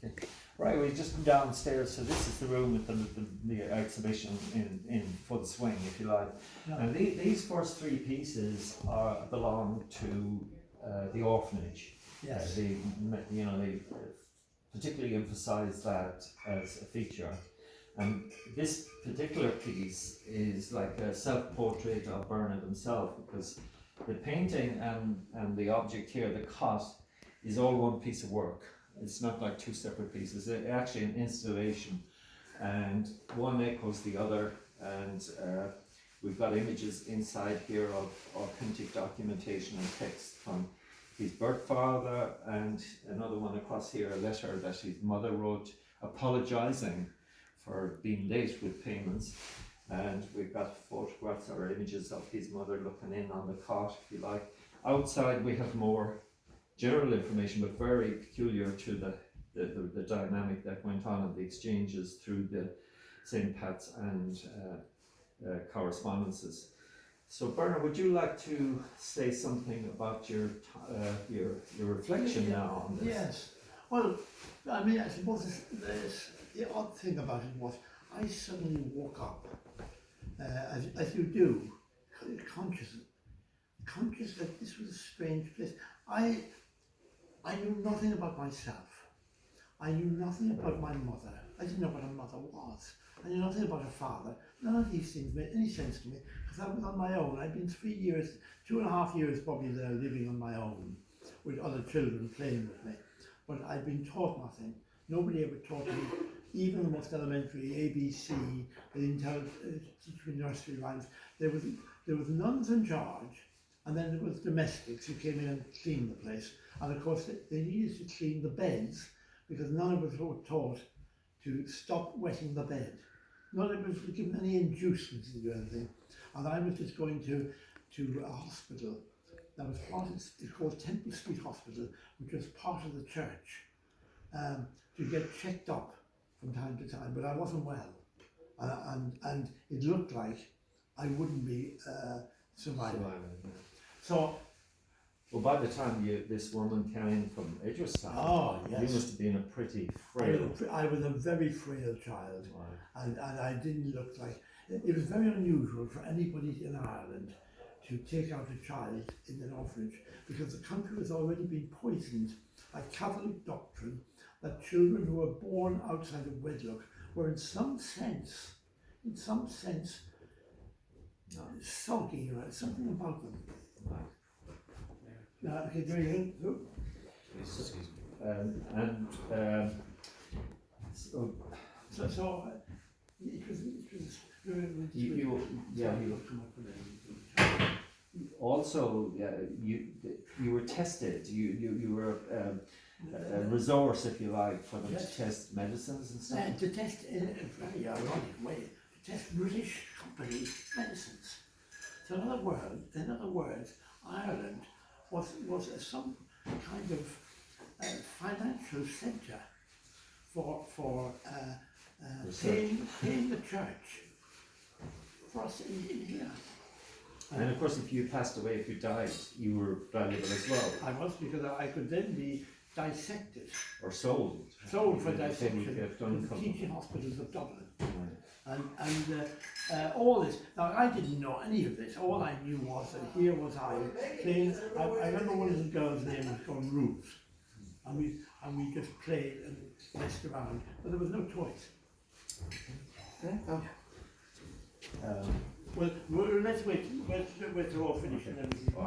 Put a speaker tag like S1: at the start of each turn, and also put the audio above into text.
S1: Okay. Right, we just come downstairs. So this is the room with the exhibition in full swing, if you like.
S2: Yeah.
S1: And these first three pieces belong to the orphanage.
S2: Yes.
S1: They particularly emphasise that as a feature. And this particular piece is like a self-portrait of Bernard himself, because the painting and the object here, the cot, is all one piece of work. It's not like two separate pieces. It's actually an installation, and one echoes the other. And we've got images inside here of authentic documentation and text from his birth father, and another one across here, a letter that his mother wrote apologising for being late with payments. And we've got photographs or images of his mother looking in on the cot, if you like. Outside we have more general information, but very peculiar to the dynamic that went on in the exchanges through the St. Pat's and correspondences. So Bernard, would you like to say something about your reflection now on this?
S2: Yes. Well, I mean, I suppose the odd thing about it was I suddenly woke up, as you do, conscious that this was a strange place. I knew nothing about myself. I knew nothing about my mother. I didn't know what a mother was. I knew nothing about a father. None of these things made any sense to me, because I was on my own. I'd been 2.5 years probably there, living on my own, with other children playing with me. But I'd been taught nothing. Nobody ever taught me, even the most elementary, ABC. They didn't teach me nursery rhymes. There was nuns in charge, and then there was domestics who came in and cleaned the place. And of course, they needed to clean the beds, because none of us were taught to stop wetting the bed. None of us were given any inducements to do anything. And I was just going to a hospital that was it's called Temple Street Hospital, which was part of the church, to get checked up from time to time, but I wasn't well. And it looked like I wouldn't be surviving. So,
S1: well, by the time this woman came in from Edgeworthstown,
S2: oh, yes.
S1: You must have been a pretty frail.
S2: I was a very frail child,
S1: Right.
S2: and I didn't look like. It was very unusual for anybody in Ireland to take out a child in an orphanage, because the country was already being poisoned by Catholic doctrine that children who were born outside of wedlock were in some sense soggy, or something about them.
S1: Right.
S2: Okay, very good.
S1: So
S2: It was
S1: also, you were tested. You were a resource, if you like, for them to test medicines and stuff.
S2: To test, in a very ironic way, to test British company medicines. So in other words, Ireland was some kind of financial centre for paying the church for us in here.
S1: And of course, if you passed away, if you died, you were valuable as well.
S2: I was, because I could then be dissected.
S1: Or sold.
S2: Sold for dissection to
S1: done
S2: the teaching hospitals of Dublin.
S1: Right.
S2: And all this, now I didn't know any of this. All I knew was that here was I playing. I remember one of the girls' name was called Ruth, and we just played and messed around, but there was no toys.
S1: Okay.
S2: Well, let's wait till all finished and then we can.